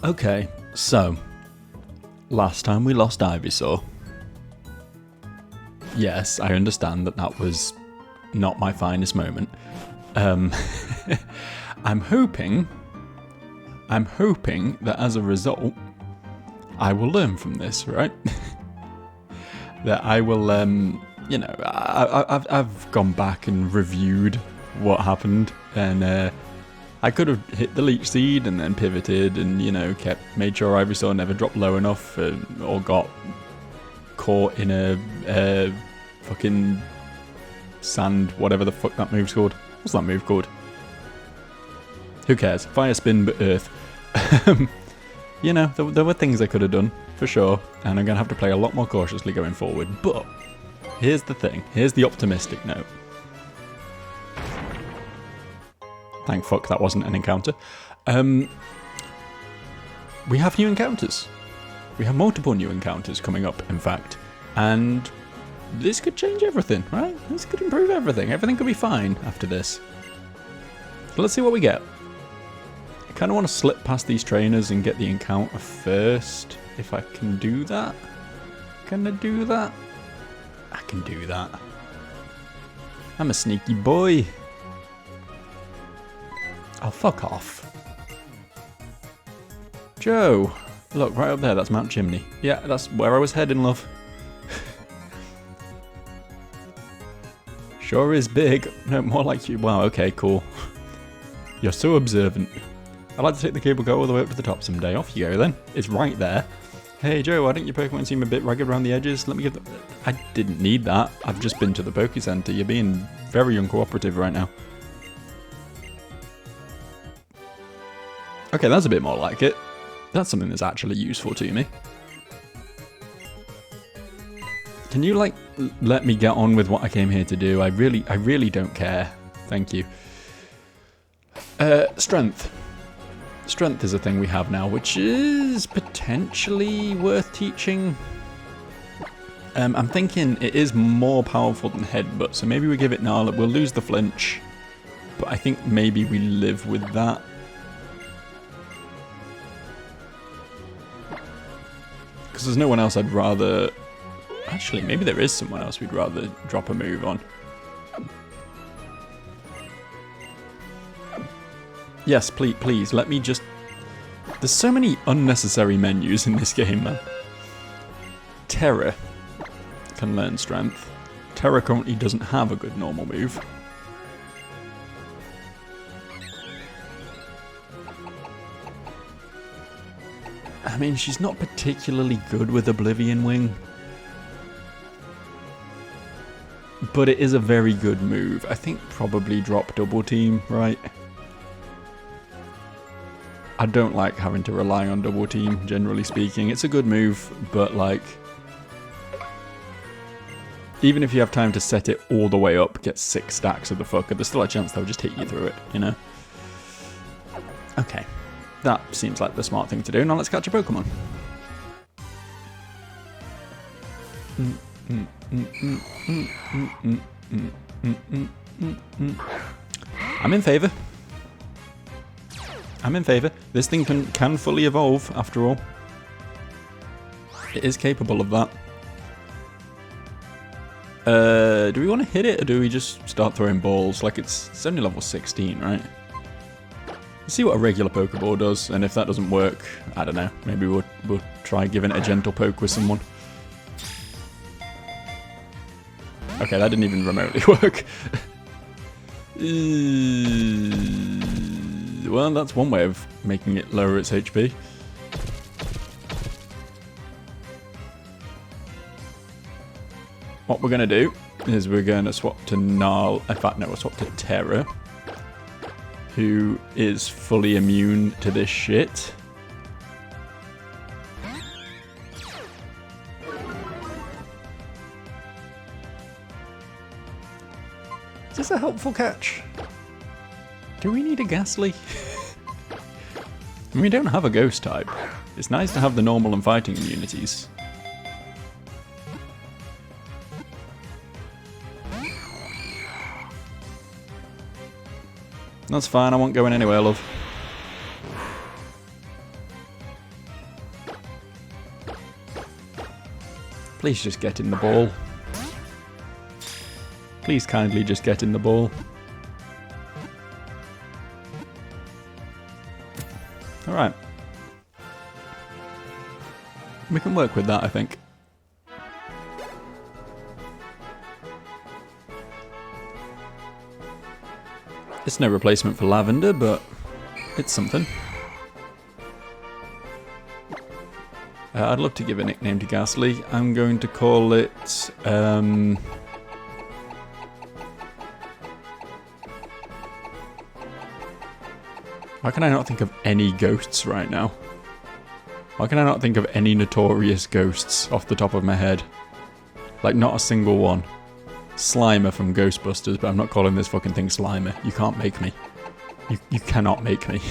Okay, so last time we lost Ivysaur. Yes, I understand that was not my finest moment. I'm hoping that as a result, I will learn from this, right? That I will, you know, I've gone back and reviewed what happened, and I could have hit the Leech Seed and then pivoted and, you know, made sure Ivysaur never dropped low enough or got caught in a fucking sand, whatever the fuck that move's called. What's that move called? Who cares? Fire Spin, but Earth. You know, there were things I could have done, for sure, and I'm going to have to play a lot more cautiously going forward. But here's the thing. Here's the optimistic note. Thank fuck that wasn't an encounter. We have new encounters. We have multiple new encounters coming up, in fact. And this could change everything, right? This could improve everything. Everything could be fine after this. So let's see what we get. I kind of want to slip past these trainers and get the encounter first. If I can do that. Can I do that? I can do that. I'm a sneaky boy. Oh, fuck off. Joe. Look, right up there, that's Mount Chimney. Yeah, that's where I was heading, love. Sure is big. No, more like you. Wow, okay, cool. You're so observant. I'd like to take the cable car all the way up to the top someday. Off you go, then. It's right there. Hey, Joe, why don't your Pokemon seem a bit ragged around the edges? Let me get the... I didn't need that. I've just been to the Poké Center. You're being very uncooperative right now. Okay, that's a bit more like it. That's something that's actually useful to me. Can you, like, let me get on with what I came here to do? I really don't care. Thank you. Strength. Strength is a thing we have now, which is potentially worth teaching. I'm thinking it is more powerful than Headbutt, so maybe we give it now. We'll lose the flinch, but I think maybe we live with that. Because there's no one else I'd rather... Actually, maybe there is someone else we'd rather drop a move on. Yes, please, let me just... There's so many unnecessary menus in this game, man. Terra can learn Strength. Terra currently doesn't have a good normal move. I mean, she's not particularly good with Oblivion Wing. But it is a very good move. I think probably drop Double Team, right? I don't like having to rely on Double Team, generally speaking. It's a good move, but like... Even if you have time to set it all the way up, get 6 stacks of the fucker, there's still a chance they'll just hit you through it, you know? Okay. That seems like the smart thing to do. Now let's catch a Pokemon. I'm in favour. I'm in favour. This thing can fully evolve, after all. It is capable of that. Do we want to hit it, or do we just start throwing balls? Like, it's only level 16, right? Let's see what a regular Pokeball does, and if that doesn't work, I don't know. Maybe we'll try giving it a gentle poke with someone. Okay, that didn't even remotely work. Well, that's one way of making it lower its HP. What we're going to do is we're going to swap to Gnarl. In fact, no, we'll swap to Terra, who is fully immune to this shit. Is this a helpful catch? Do we need a Ghastly? We don't have a Ghost type. It's nice to have the normal and fighting immunities. That's fine, I won't go in anywhere, love. Please just get in the ball. Please kindly just get in the ball. Alright. We can work with that, I think. It's no replacement for lavender, but it's something. I'd love to give a nickname to Ghastly. I'm going to call it... Why can I not think of any ghosts right now? Why can I not think of any notorious ghosts off the top of my head? Like, not a single one. Slimer from Ghostbusters, but I'm not calling this fucking thing Slimer. You can't make me. You cannot make me.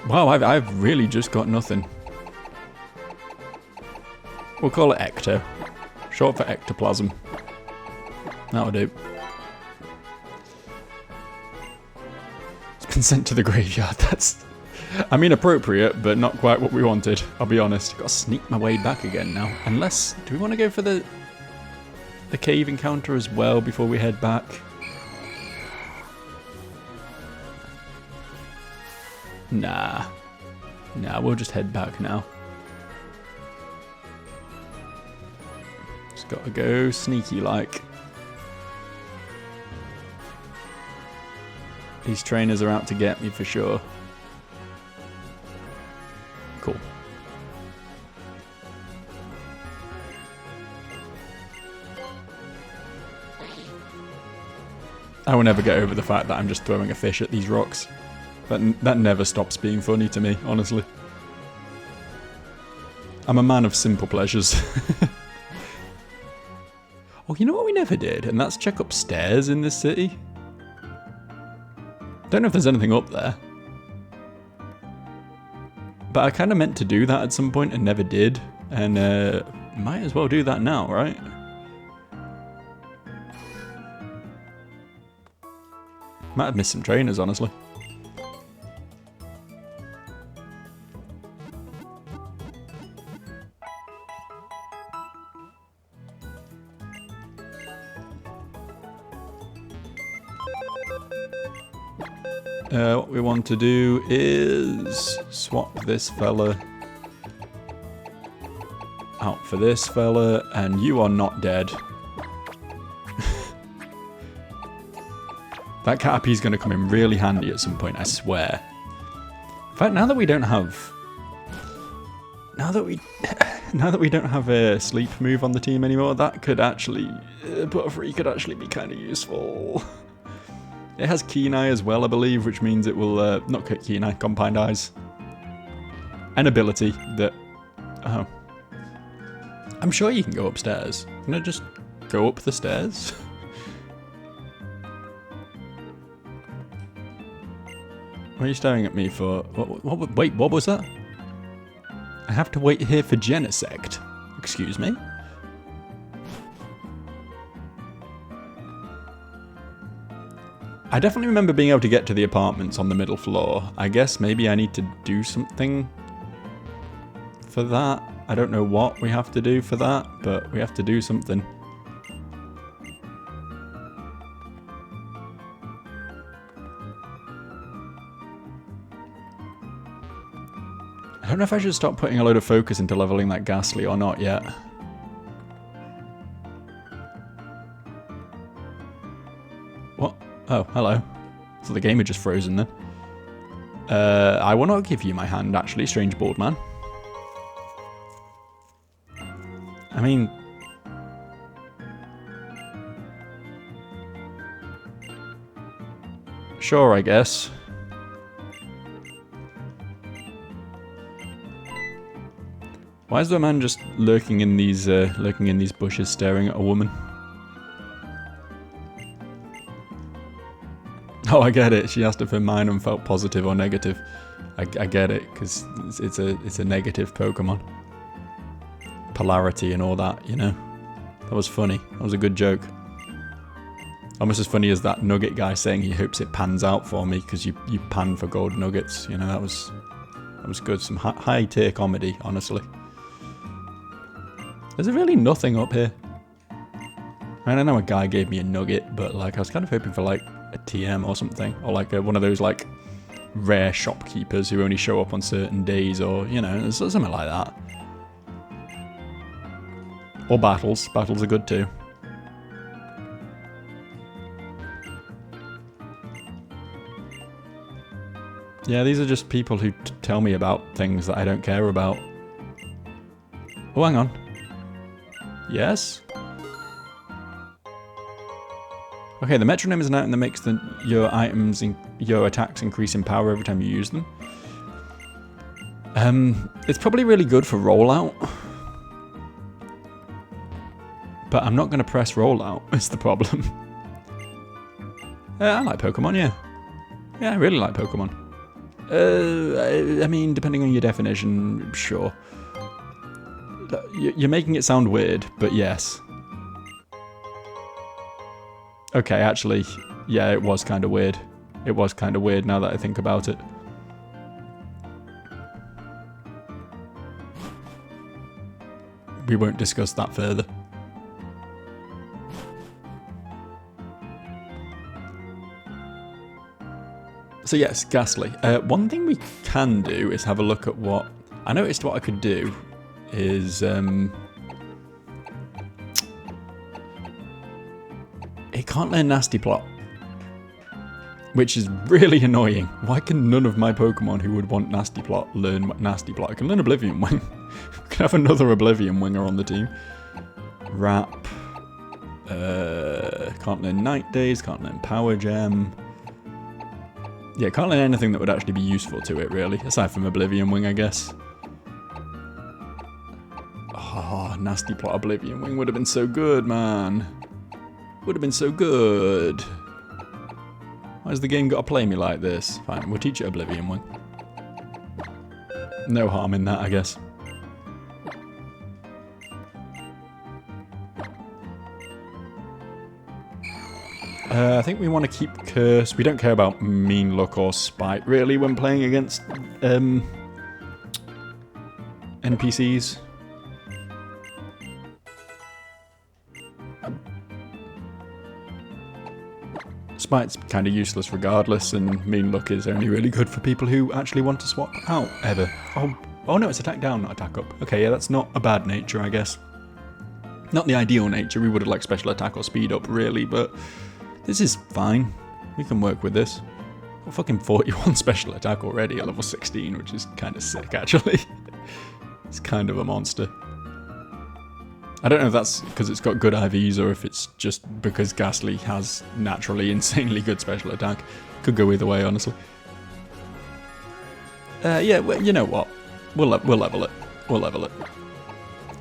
Wow, I've really just got nothing. We'll call it Ecto. Short for ectoplasm. That'll do. It's been sent to the graveyard. That's... I mean, appropriate, but not quite what we wanted. I'll be honest. Gotta sneak my way back again now. Unless... Do we want to go for the cave encounter as well before we head back? Nah. Nah, we'll just head back now. Just gotta go sneaky like. These trainers are out to get me for sure. Cool. I will never get over the fact that I'm just throwing a fish at these rocks. That never stops being funny to me, honestly. I'm a man of simple pleasures. Oh, you know what we never did? And that's check upstairs in this city. Don't know if there's anything up there. But I kind of meant to do that at some point and never did. And might as well do that now, right? Might have missed some trainers, honestly. What we want to do is swap this fella out for this fella, and you are not dead. That Caterpie's going to come in really handy at some point, I swear. In fact, now that we don't have... Now that we don't have a sleep move on the team anymore, that could actually... Butterfree could actually be kind of useful. It has Keen Eye as well, I believe, which means it will... not Keen Eye, Combined Eyes. An ability that... Oh. I'm sure you can go upstairs. Can I just go up the stairs? What are you staring at me for? Wait, what was that? I have to wait here for Genesect. Excuse me? I definitely remember being able to get to the apartments on the middle floor. I guess maybe I need to do something for that. I don't know what we have to do for that, but we have to do something. I don't know if I should stop putting a load of focus into leveling that Ghastly or not yet. What? Oh, hello. So the game had just frozen then. I will not give you my hand, actually, strange board man. I mean... Sure, I guess. Why is the man just lurking in these bushes, staring at a woman? Oh, I get it. She asked if her mind felt positive or negative. I get it, because it's a negative Pokemon. Polarity and all that, you know. That was funny. That was a good joke. Almost as funny as that nugget guy saying he hopes it pans out for me because you pan for gold nuggets. You know, that was good. Some high tier comedy, honestly. There's really nothing up here. I know a guy gave me a nugget, but like I was kind of hoping for like a TM or something, or like one of those like rare shopkeepers who only show up on certain days, or you know, something like that. Or battles. Battles are good too. Yeah, these are just people who tell me about things that I don't care about. Oh, hang on. Yes? Okay, the metronome is an item that makes your items and your attacks increase in power every time you use them. It's probably really good for rollout. But I'm not going to press rollout, is the problem. I like Pokemon, yeah. Yeah, I really like Pokemon. I mean, depending on your definition, sure. You're making it sound weird, but yes. Okay, actually, yeah, it was kind of weird. It was kind of weird now that I think about it. We won't discuss that further. So yes, Ghastly. One thing we can do is have a look at what... I noticed what I could do is... it can't learn Nasty Plot. Which is really annoying. Why can none of my Pokemon who would want Nasty Plot learn Nasty Plot? I can learn Oblivion Wing. We can have another Oblivion Winger on the team. Wrap. Can't learn Night Days, can't learn Power Gem. Yeah, can't learn anything that would actually be useful to it, really. Aside from Oblivion Wing, I guess. Oh, Nasty Plot Oblivion Wing would have been so good, man. Would have been so good. Why's the game got to play me like this? Fine, we'll teach it Oblivion Wing. No harm in that, I guess. I think we want to keep Curse. We don't care about Mean Look or Spite, really, when playing against NPCs. Spite's kind of useless regardless, and Mean Look is only really good for people who actually want to swap out, ever. Oh no, it's attack down, not attack up. Okay, yeah, that's not a bad nature, I guess. Not the ideal nature. We would have liked special attack or speed up, really, but... this is fine. We can work with this. Got fucking 41 special attack already at level 16, which is kind of sick, actually. It's kind of a monster. I don't know if that's because it's got good IVs or if it's just because Ghastly has naturally insanely good special attack. Could go either way, honestly. Yeah, well, you know what? We'll level it. We'll level it.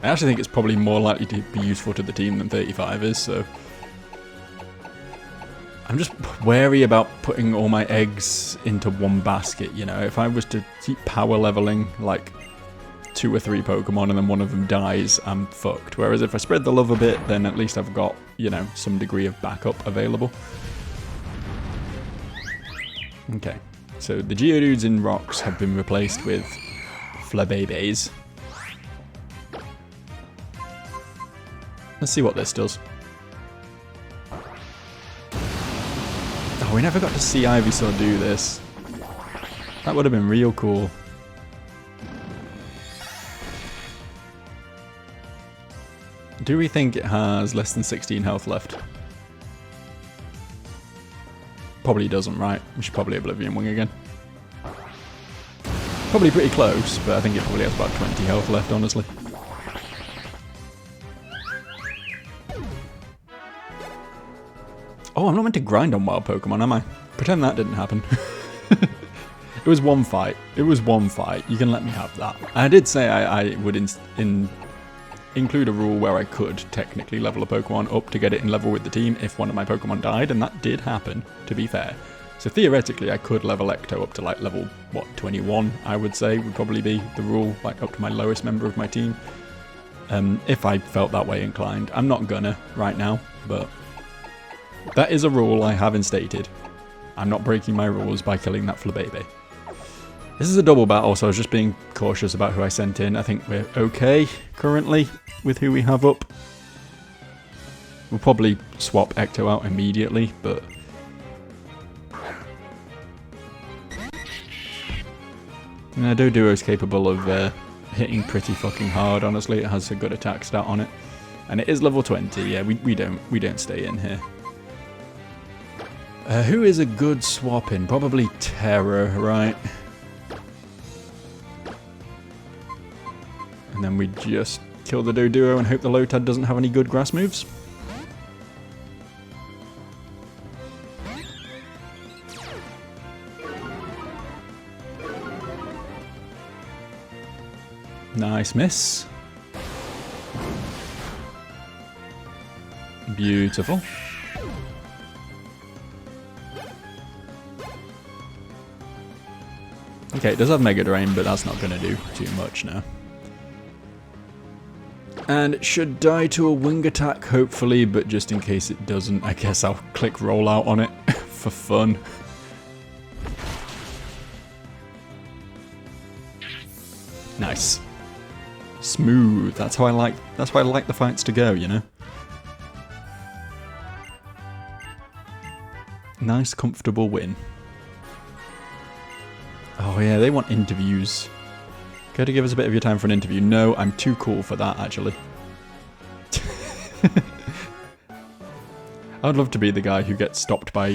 I actually think it's probably more likely to be useful to the team than 35 is, so... I'm just wary about putting all my eggs into one basket, you know. If I was to keep power leveling, like, 2 or 3 Pokemon and then one of them dies, I'm fucked. Whereas if I spread the love a bit, then at least I've got, you know, some degree of backup available. Okay, so the Geodudes in Rocks have been replaced with Flabébés. Let's see what this does. Oh, we never got to see Ivysaur do this. That would have been real cool. Do we think it has less than 16 health left? Probably doesn't, right? We should probably Oblivion Wing again. Probably pretty close, but I think it probably has about 20 health left, honestly. Oh, I'm not meant to grind on wild Pokemon, am I? Pretend that didn't happen. It was one fight. It was one fight. You can let me have that. I did say I would include a rule where I could technically level a Pokemon up to get it in level with the team if one of my Pokemon died, and that did happen, to be fair. So theoretically, I could level Ecto up to like level, what, 21, I would say, would probably be the rule, like up to my lowest member of my team. If I felt that way inclined. I'm not gonna right now, but That is a rule I have instated. I'm not breaking my rules by killing that Flababy. This is a double battle, so I was just being cautious about who I sent in. I think we're okay currently with who we have up. We'll probably swap Ecto out immediately, but... Doduo is capable of hitting pretty fucking hard, honestly. It has a good attack stat on it. And it is level 20, yeah, we don't stay in here. Who is a good swap in? Probably Terra, right? And then we just kill the Doduo and hope the Lotad doesn't have any good grass moves. Nice miss. Beautiful. Okay, it does have Mega Drain, but that's not going to do too much now. And it should die to a wing attack, hopefully, but just in case it doesn't, I guess I'll click rollout on it for fun. Nice. Smooth. That's why I like the fights to go, you know? Nice, comfortable win. Oh yeah, they want interviews. Care to give us a bit of your time for an interview? No, I'm too cool for that, actually. I'd love to be the guy who gets stopped by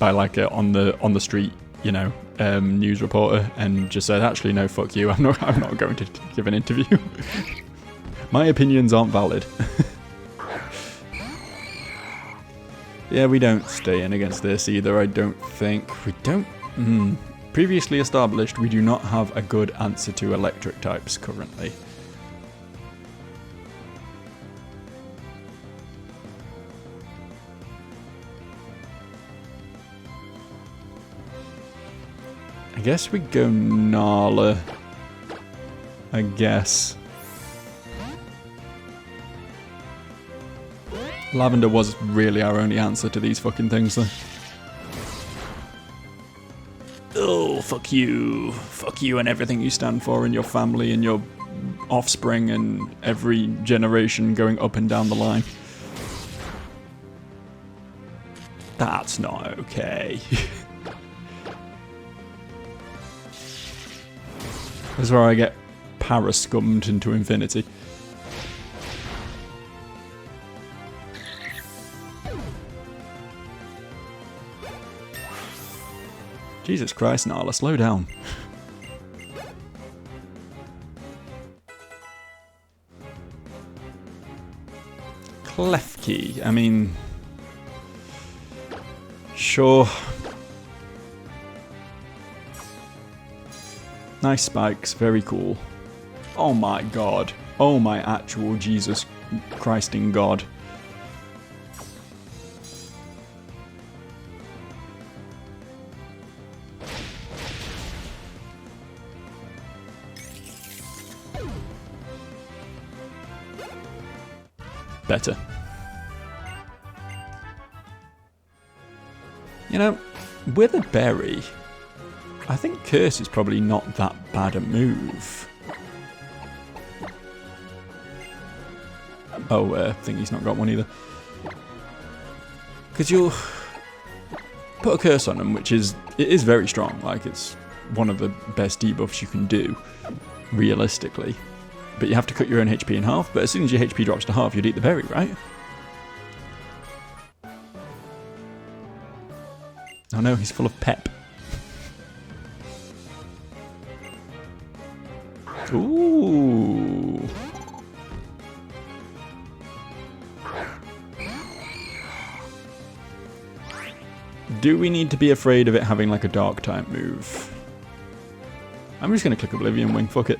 like on the street, you know, news reporter, and just said, actually, no, fuck you. I'm not going to give an interview. My opinions aren't valid. Yeah, we don't stay in against this either, I don't think. We don't... Previously established, we do not have a good answer to electric types currently. I guess we go Nala. I guess. Lavender was really our only answer to these fucking things, though. Oh, fuck you. Fuck you and everything you stand for, and your family, and your offspring, and every generation going up and down the line. That's not okay. This is where I get parascummed into infinity. Jesus Christ, Nala, slow down. Klefki, I mean... Sure. Nice spikes, very cool. Oh my god. Oh my actual Jesus Christing God. Better. You know, with a berry, I think Curse is probably not that bad a move. Oh, I think he's not got one either. Because you'll put a Curse on him, which is, it is very strong. Like, it's one of the best debuffs you can do, realistically. But you have to cut your own HP in half, but as soon as your HP drops to half, you'd eat the berry, right? Oh no, he's full of pep. Ooh. Do we need to be afraid of it having like a dark type move? I'm just going to click Oblivion Wing, fuck it.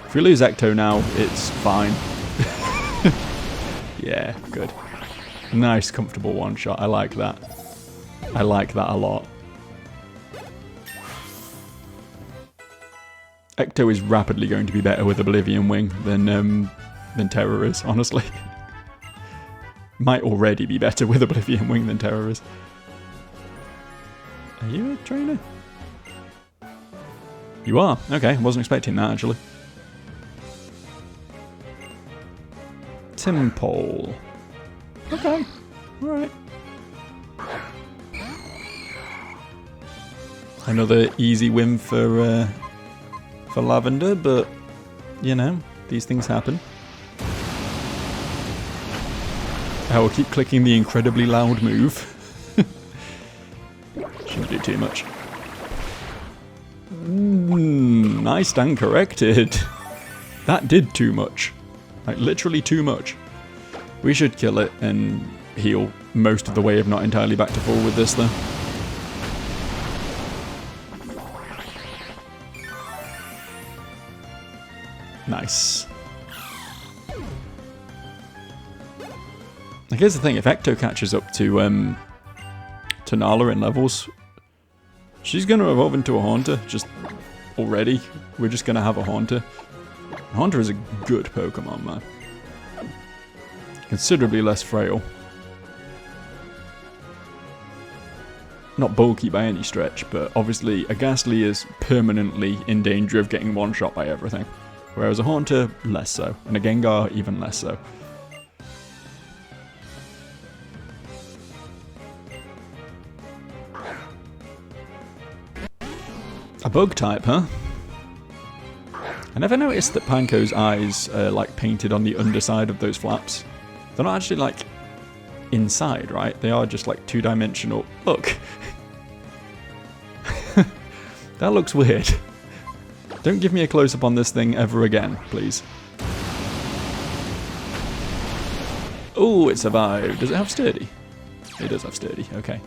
If we lose Ecto now, it's fine. Yeah, good. Nice, comfortable one shot. I like that. I like that a lot. Ecto is rapidly going to be better with Oblivion Wing than Terror is, honestly. might already be better with Oblivion Wing than Terror is. Are you a trainer? You are? Okay, wasn't expecting that actually. Timpole. Okay, alright. Another easy win for Lavender, but you know, these things happen. I will keep clicking the incredibly loud move. Shouldn't do too much. I stand corrected. That did too much. Like, literally too much. We should kill it and heal most of the way, if not entirely back to full with this, though. Nice. Like, here's the thing, if Ecto catches up to Nala in levels, she's going to evolve into a Haunter, just already. We're just going to have a Haunter. Haunter is a good Pokemon, man. Considerably less frail. Not bulky by any stretch, but obviously a Ghastly is permanently in danger of getting one-shot by everything. Whereas a Haunter, less so. And a Gengar, even less so. A bug type, huh? I never noticed that Panko's eyes are like painted on the underside of those flaps. They're not actually like inside, right? They are just like two-dimensional. Look. That looks weird. Don't give me a close-up on this thing ever again, please. Oh, it survived. Does it have Sturdy? It does have Sturdy, okay.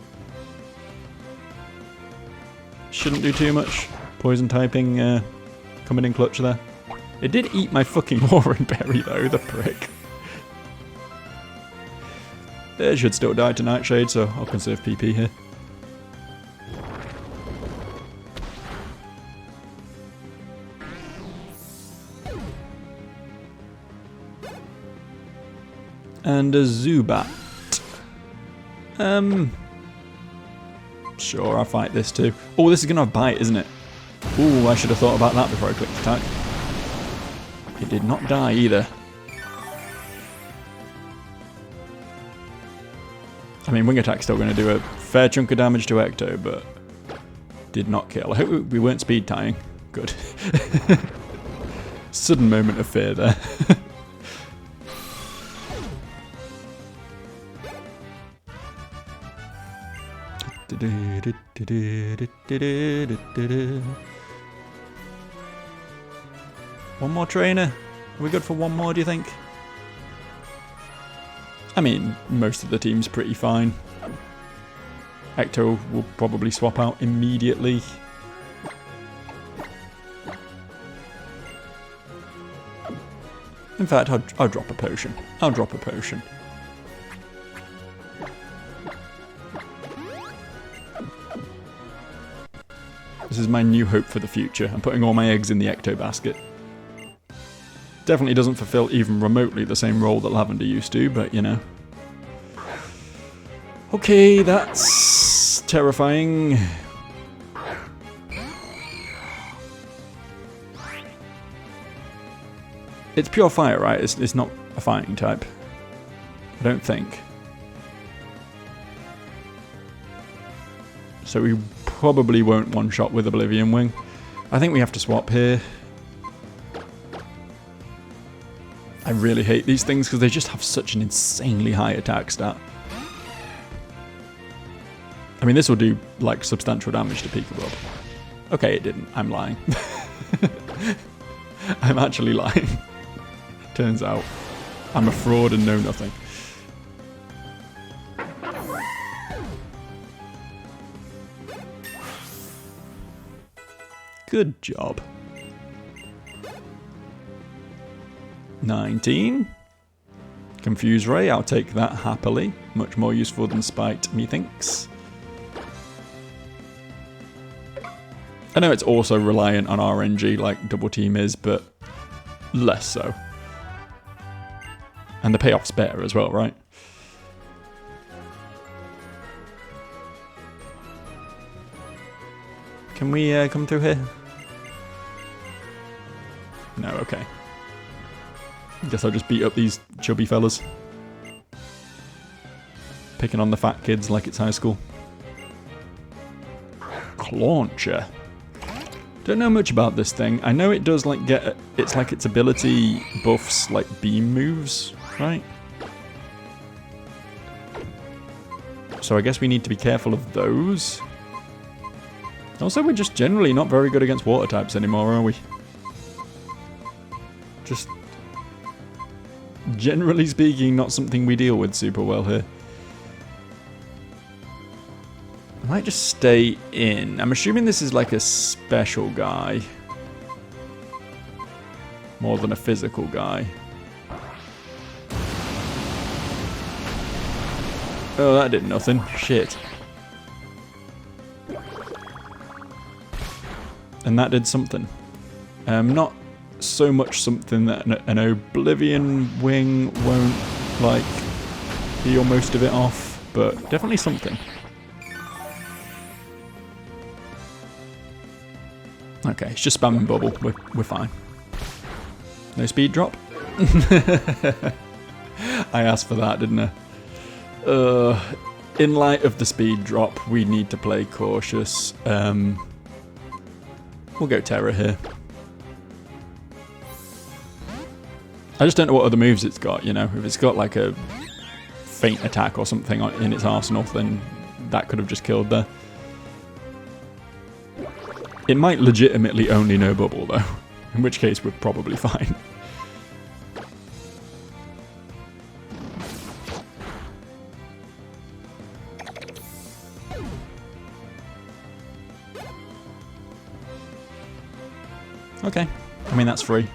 Shouldn't do too much. Poison typing coming in clutch there. It did eat my fucking Warren Berry though, the prick. It should still die to Nightshade, so I'll conserve PP here. And a Zubat. Sure, I'll fight this too. Oh, this is going to have Bite, isn't it? Ooh, I should have thought about that before I clicked attack. It did not die either. I mean, Wing Attack's still going to do a fair chunk of damage to Ecto, but did not kill. I hope we weren't speed tying. Good. Sudden moment of fear there. One more trainer? Are we good for one more, do you think? I mean, most of the team's pretty fine. Ecto will probably swap out immediately. In fact, I'll drop a potion. I'll drop a potion. This is my new hope for the future. I'm putting all my eggs in the Ecto basket. Definitely doesn't fulfill even remotely the same role that Lavender used to, but you know. Okay, that's terrifying. It's pure fire, right? It's not a fighting type. I don't think. So we probably won't one-shot with Oblivion Wing. I think we have to swap here. I really hate these things because they just have such an insanely high attack stat. I mean, this will do, like, substantial damage to Pikabob. Okay, it didn't. I'm lying. I'm actually lying. Turns out I'm a fraud and know nothing. Good job. 19. Confuse Ray, I'll take that happily. Much more useful than Spite, methinks. I know it's also reliant on RNG like Double Team is, but less so. And the payoff's better as well, right? Can we come through here? No, okay. Guess I'll just beat up these chubby fellas. Picking on the fat kids like it's high school. Clauncher. Don't know much about this thing. I know it does like get... It's like its ability buffs like beam moves, right? So I guess we need to be careful of those. Also, we're just generally not very good against water types anymore, are we? Just... generally speaking, not something we deal with super well here. I might just stay in. I'm assuming this is like a special guy. More than a physical guy. Oh, that did nothing. Shit. And that did something. Not so much something that an Oblivion Wing won't, like, heal most of it off, but definitely something. Okay, it's just spamming bubble. We're fine. No speed drop? I asked for that, didn't I? In light of the speed drop, we need to play cautious. We'll go Terra here. I just don't know what other moves it's got, you know. If it's got like a feint attack or something in its arsenal, then that could have just killed there. It might legitimately only know bubble though, in which case we're probably fine. Okay, I mean that's free.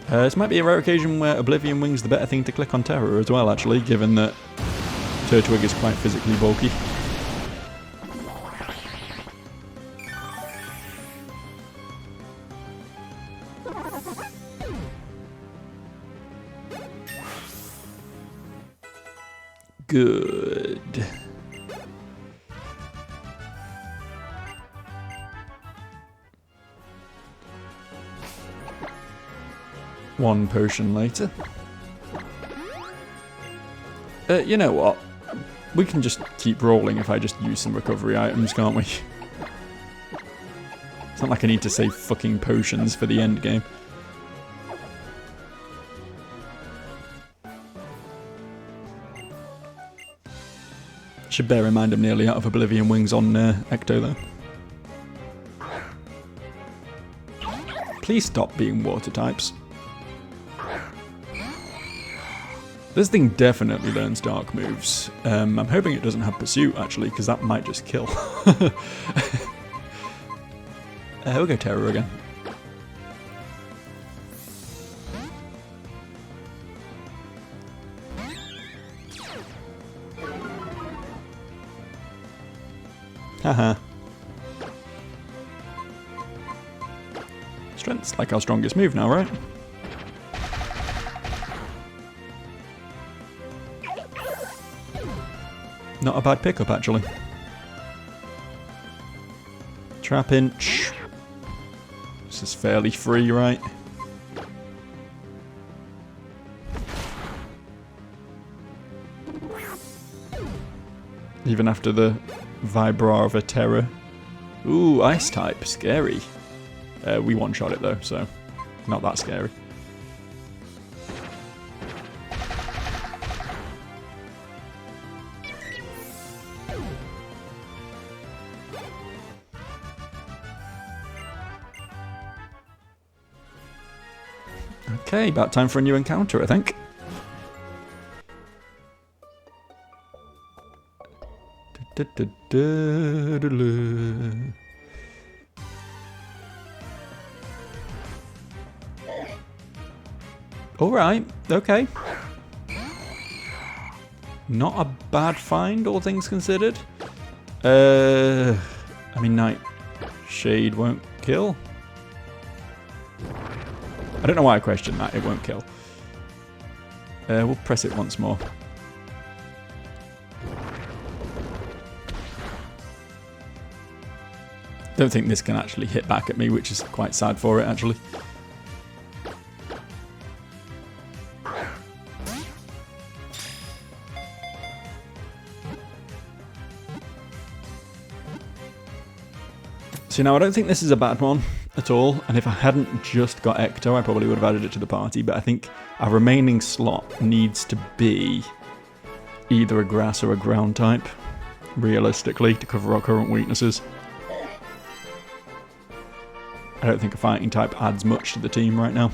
This might be a rare occasion where Oblivion Wing's the better thing to click on Terror as well, actually, given that Turtwig is quite physically bulky. Good. One potion later. You know what? We can just keep rolling if I just use some recovery items, can't we? It's not like I need to save fucking potions for the end game. Should bear in mind I'm nearly out of Oblivion Wings on Ecto though. Please stop being water types. This thing definitely learns dark moves. I'm hoping it doesn't have Pursuit actually, because that might just kill. We'll go Terror again. Haha. Strength's like our strongest move now, right? Not a bad pickup, actually. Trap Inch. This is fairly free, right? Even after the Vibra of a Terror. Ooh, Ice type. Scary. We one-shot it, though, so not that scary. Okay, about time for a new encounter, I think. Alright, okay. Not a bad find, all things considered. I mean, Nightshade won't kill. I don't know why I questioned that, it won't kill. We'll press it once more. Don't think this can actually hit back at me, which is quite sad for it, actually. So now I don't think this is a bad one at all, and if I hadn't just got Ecto, I probably would have added it to the party, but I think our remaining slot needs to be either a grass or a ground type, realistically, to cover our current weaknesses. I don't think a fighting type adds much to the team right now.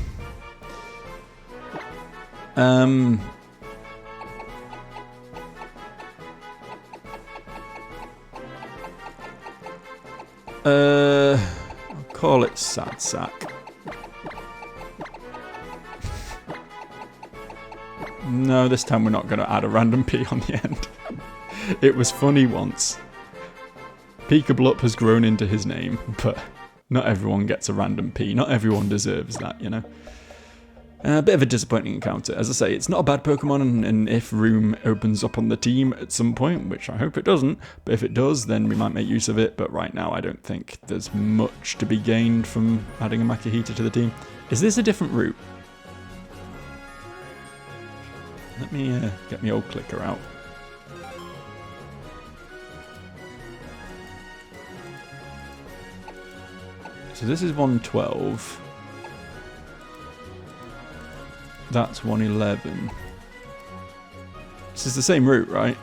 I'll call it Sad Sack. No, this time we're not going to add a random P on the end. It was funny once. Peekablup has grown into his name, but not everyone gets a random P. Not everyone deserves that, you know. A bit of a disappointing encounter. As I say, it's not a bad Pokemon, and if room opens up on the team at some point, which I hope it doesn't, but if it does, then we might make use of it, but right now I don't think there's much to be gained from adding a Makihita to the team. Is this a different route? Let me get my old clicker out. So this is 112. That's 111. This is the same route, right?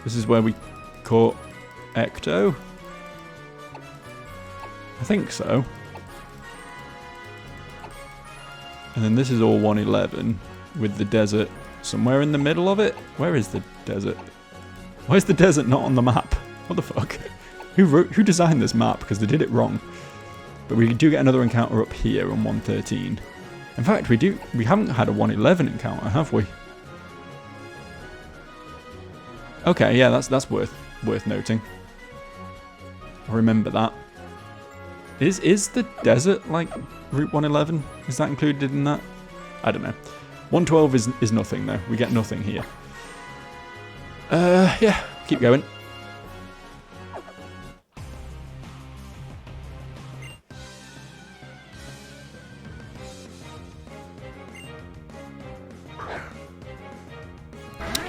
This is where we caught Ecto? I think so. And then this is all 111 with the desert somewhere in the middle of it. Where is the desert? Why is the desert not on the map? What the fuck? Who designed this map? Because they did it wrong. But we do get another encounter up here on 113. In fact, we haven't had a 111 encounter, have we? Okay, yeah, that's worth noting. I remember that. Is the desert like Route 111? Is that included in that? I don't know. 112 is nothing though. We get nothing here. Yeah, keep going.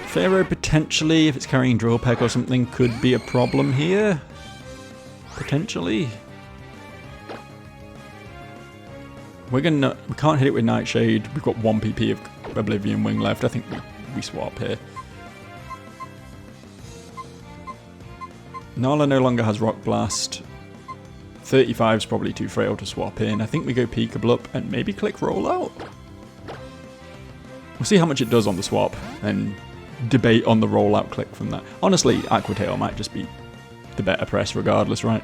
Pharaoh potentially, if it's carrying Drill Peck or something, could be a problem here. Potentially. We can't hit it with Nightshade. We've got 1 PP of Oblivion Wing left. I think we swap here. Nala no longer has Rock Blast. 35's probably too frail to swap in. I think we go Peekablup and maybe click Rollout. We'll see how much it does on the swap and debate on the rollout click from that. Honestly, Aqua Tail might just be the better press regardless, right?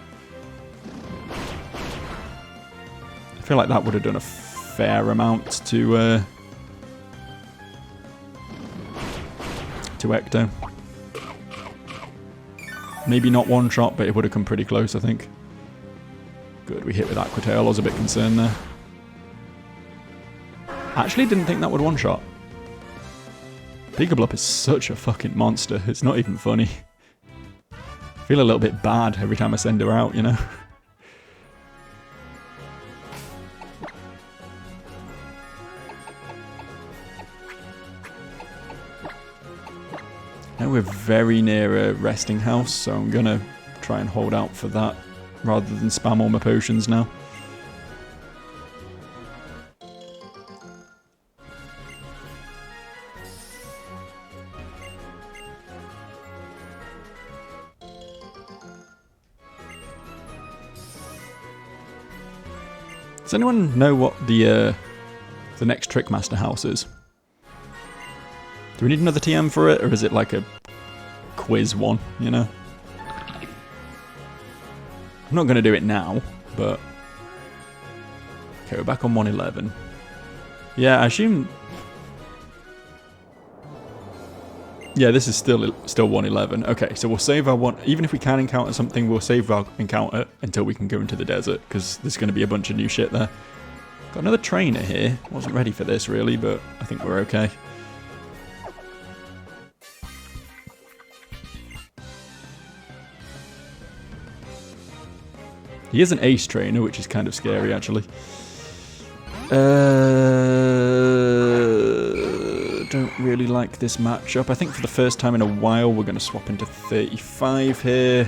I feel like that would have done a fair amount to Ecto. Maybe not one shot, but it would have come pretty close, I think. Good, we hit with Aqua Tail. I was a bit concerned there. Actually didn't think that would one shot. Peekablup is such a fucking monster, it's not even funny. I feel a little bit bad every time I send her out, you know? Now we're very near a resting house, so I'm gonna try and hold out for that rather than spam all my potions now. Does anyone know what the next Trickmaster house is? Do we need another TM for it, or is it like a quiz one, you know? I'm not going to do it now, but... Okay, we're back on 111. Yeah, I assume... Yeah, this is still 111. Okay, so we'll save our one... Even if we can encounter something, we'll save our encounter until we can go into the desert, because there's going to be a bunch of new shit there. Got another trainer here. Wasn't ready for this, really, but I think we're okay. He is an ace trainer, which is kind of scary, actually. Don't really like this matchup. I think for the first time in a while, we're going to swap into 35 here.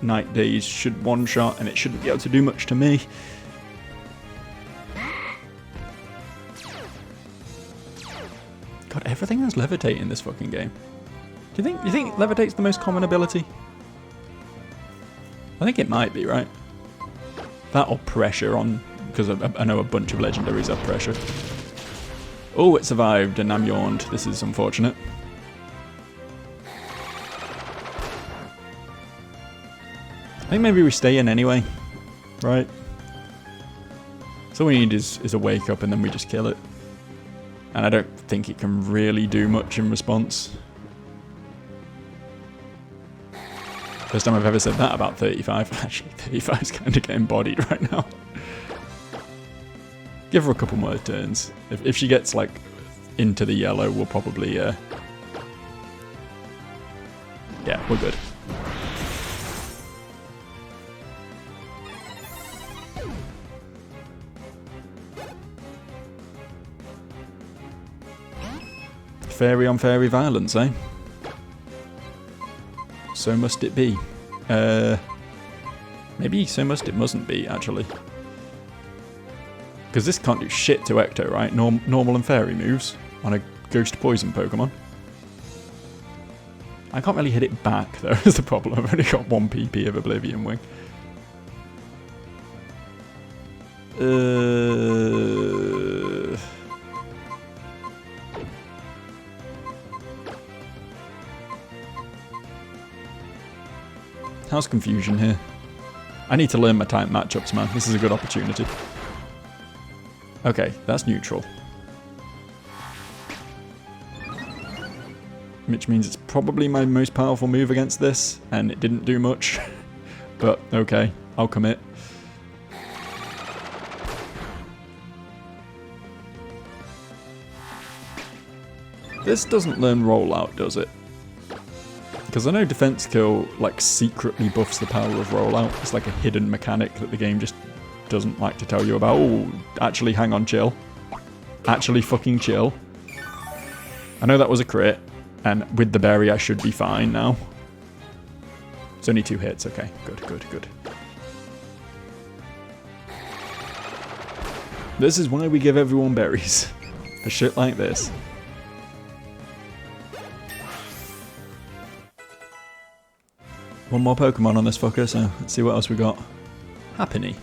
Night Days should one-shot, and it shouldn't be able to do much to me. God, everything has levitate in this fucking game. Do you think levitate's the most common ability? I think it might be, right? That or pressure on, because I know a bunch of legendaries have pressure. Oh, it survived and I'm yawned. This is unfortunate. I think maybe we stay in anyway, right? So all we need is a wake up and then we just kill it. And I don't think it can really do much in response. First time I've ever said that about 35. Actually, 35 is kind of getting bodied right now. Give her a couple more turns. If she gets, like, into the yellow, we'll probably, yeah, we're good. Fairy on fairy violence, eh? So must it be. Maybe so mustn't be, actually. Because this can't do shit to Ecto, right? Normal and fairy moves on a ghost poison Pokemon. I can't really hit it back, though, is the problem. I've only got 1 PP of Oblivion Wing. How's confusion here? I need to learn my type matchups, man. This is a good opportunity. Okay, that's neutral. Which means it's probably my most powerful move against this, and it didn't do much. But, okay, I'll commit. This doesn't learn rollout, does it? Because I know defense kill, like, secretly buffs the power of rollout. It's like a hidden mechanic that the game just doesn't like to tell you about. Oh, actually, hang on, chill. Actually fucking chill. I know that was a crit, and with the berry I should be fine now. It's only 2 hits, okay. Good, good, good. This is why we give everyone berries. For shit like this. One more Pokemon on this fucker, so let's see what else we got. Happiny.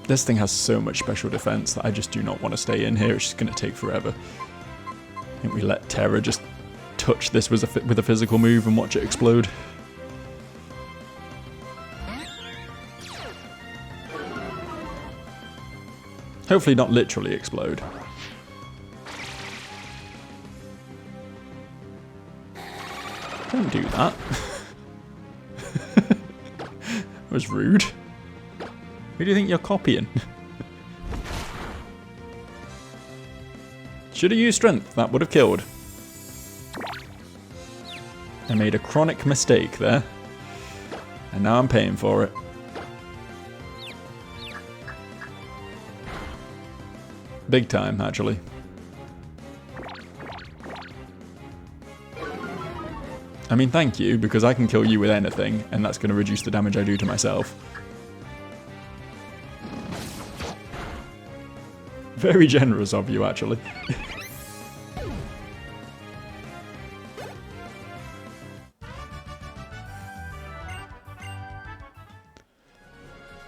This thing has so much special defense that I just do not want to stay in here. It's just going to take forever. I think we let Terra just touch this with a physical move and watch it explode. Hopefully not literally explode. Don't do that. That was rude. Who do you think you're copying? Should have used strength. That would have killed. I made a chronic mistake there. And now I'm paying for it. Big time, actually. I mean, thank you, because I can kill you with anything, and that's going to reduce the damage I do to myself. Very generous of you, actually.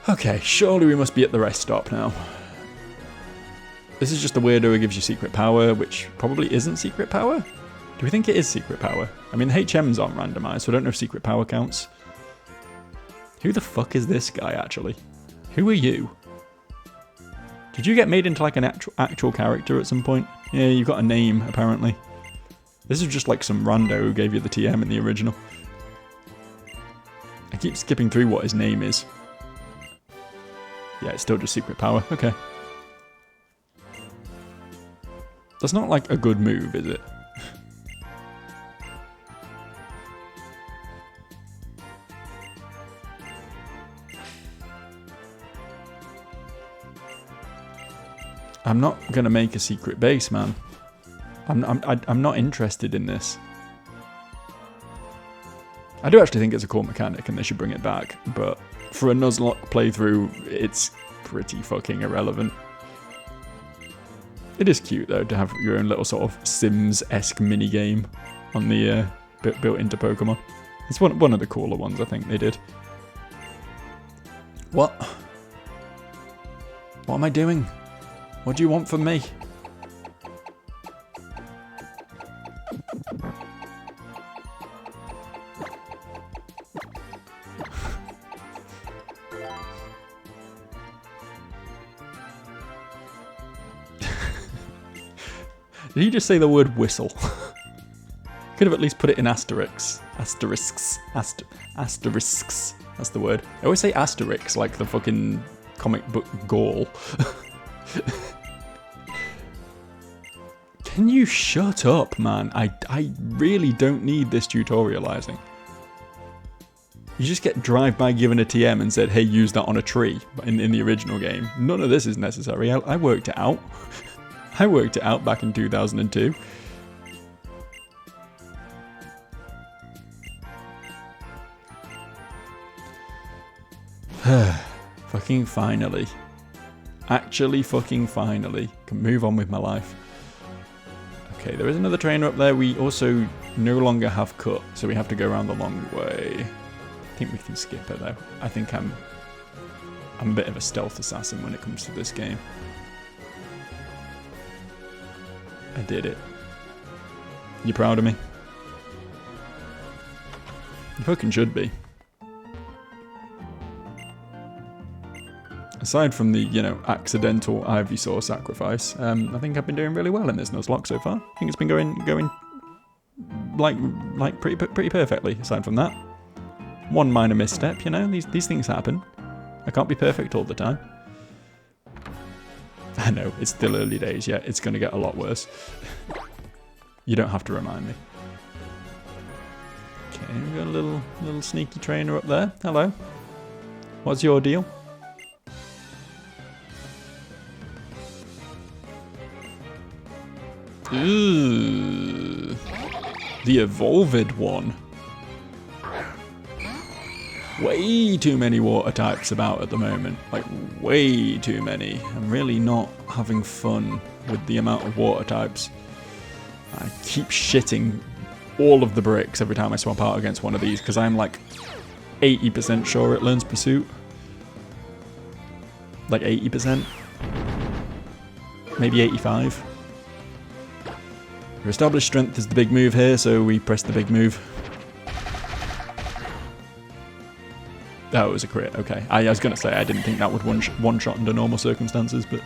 Okay, surely we must be at the rest stop now. This is just a weirdo who gives you secret power, which probably isn't secret power? Do we think it is secret power? I mean, HMs aren't randomized, so I don't know if secret power counts. Who the fuck is this guy, actually? Who are you? Did you get made into like an actual character at some point? Yeah, you got a name, apparently. This is just like some rando who gave you the TM in the original. I keep skipping through what his name is. Yeah, it's still just secret power. Okay. That's not like a good move, is it? I'm not going to make a secret base, man. I'm not interested in this. I do actually think it's a cool mechanic and they should bring it back, but for a Nuzlocke playthrough, it's pretty fucking irrelevant. It is cute, though, to have your own little sort of Sims-esque minigame on the built into Pokemon. It's one of the cooler ones, I think they did. What? What am I doing? What do you want from me? Did he just say the word whistle? Could have at least put it in asterisks. Asterisks. Asterisks. That's the word. I always say asterisks like the fucking comic book Gaul. Can you shut up, man? I really don't need this tutorializing. You just get drive-by given a TM and said, hey, use that on a tree in the original game. None of this is necessary. I worked it out. I worked it out back in 2002. Fucking finally. Actually fucking finally. Can move on with my life. Okay, there is another trainer up there. We also no longer have cut, so we have to go around the long way. I think we can skip it though. I think I'm a bit of a stealth assassin when it comes to this game. I did it. You proud of me? You fucking should be. Aside from the, you know, accidental Ivysaur sacrifice, I think I've been doing really well in this Nuzlocke so far. I think it's been going like pretty perfectly. Aside from that, one minor misstep, you know, these things happen. I can't be perfect all the time. I know, it's still early days, yeah, it's going to get a lot worse. You don't have to remind me. Okay, we've got a little sneaky trainer up there. Hello. What's your deal? Ooh. The evolved one. Way too many water types about at the moment. Like, way too many. I'm really not having fun with the amount of water types. I keep shitting all of the bricks every time I swap out against one of these, because I'm like 80% sure it learns Pursuit. Like 80%. Maybe 85. Your established strength is the big move here, so we press the big move. Oh, it was a crit, okay. I was going to say, I didn't think that would one-shot under normal circumstances, but...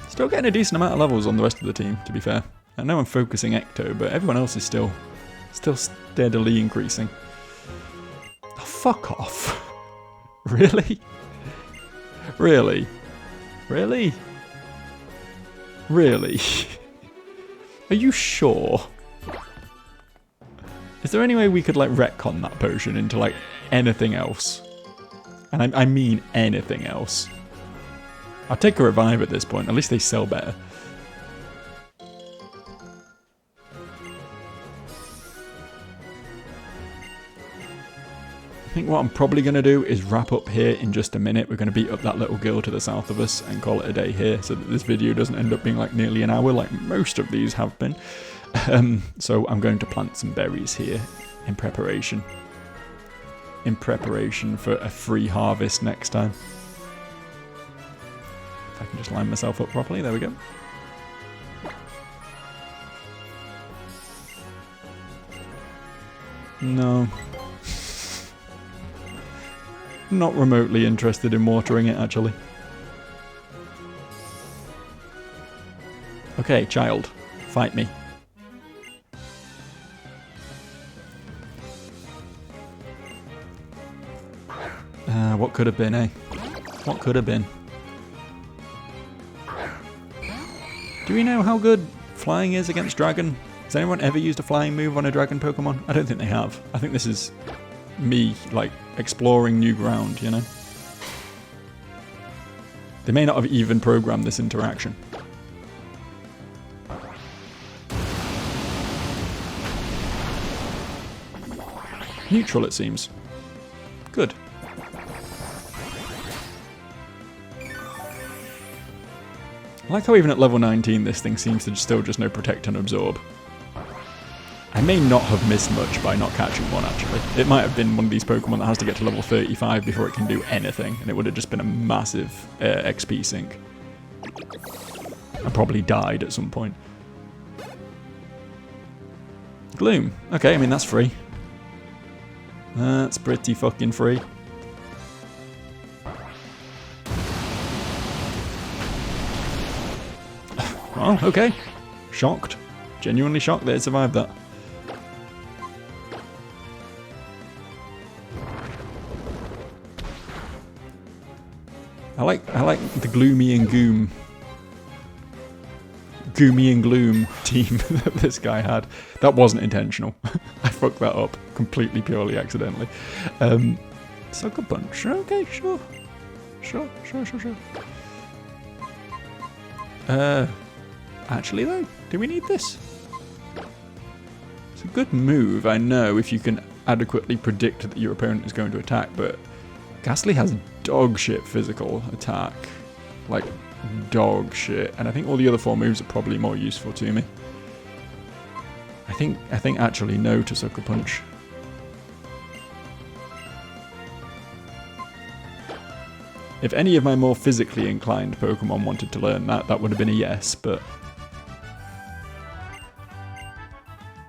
Still getting a decent amount of levels on the rest of the team, to be fair. I know I'm focusing Ecto, but everyone else is still steadily increasing. Oh, fuck off. Really? Really? Really? Really? Are you sure? Is there any way we could like retcon that potion into like anything else? And I mean anything else. I'll take a revive at this point, at least they sell better. I think what I'm probably going to do is wrap up here in just a minute. We're going to beat up that little girl to the south of us and call it a day here so that this video doesn't end up being like nearly an hour like most of these have been. So I'm going to plant some berries here in preparation. In preparation for a free harvest next time. If I can just line myself up properly, there we go. No. Not remotely interested in watering it, actually. Okay, child. Fight me. What could have been, eh? What could have been? Do we know how good flying is against dragon? Has anyone ever used a flying move on a dragon Pokemon? I don't think they have. I think this is me, like, exploring new ground, you know? They may not have even programmed this interaction. Neutral, it seems. Good. I like how even at level 19 this thing seems to still just know Protect and Absorb. I may not have missed much by not catching one, actually. It might have been one of these Pokemon that has to get to level 35 before it can do anything, and it would have just been a massive XP sink. I probably died at some point. Gloom. Okay, I mean, that's free. That's pretty fucking free. Oh, okay. Shocked. Genuinely shocked that it survived that. I like the Gloomy and Gloom team that this guy had. That wasn't intentional. I fucked that up completely, purely accidentally. Sucker Punch. Okay, sure. Sure. Actually though, do we need this? It's a good move, I know, if you can adequately predict that your opponent is going to attack, but Ghastly has dog shit physical attack. Like, dog shit. And I think all the other 4 moves are probably more useful to me. I think actually no to Sucker Punch. If any of my more physically inclined Pokemon wanted to learn that, that would have been a yes, but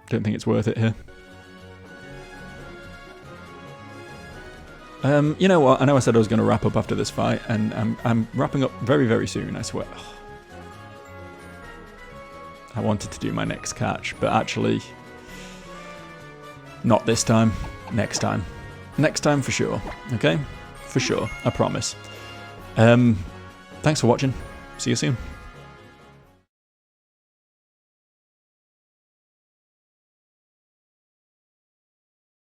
don't think it's worth it here. You know what? I know I said I was going to wrap up after this fight, and I'm wrapping up very, very soon, I swear. I wanted to do my next catch, but actually, not this time. Next time. Next time for sure. Okay? For sure. I promise. Thanks for watching. See you soon.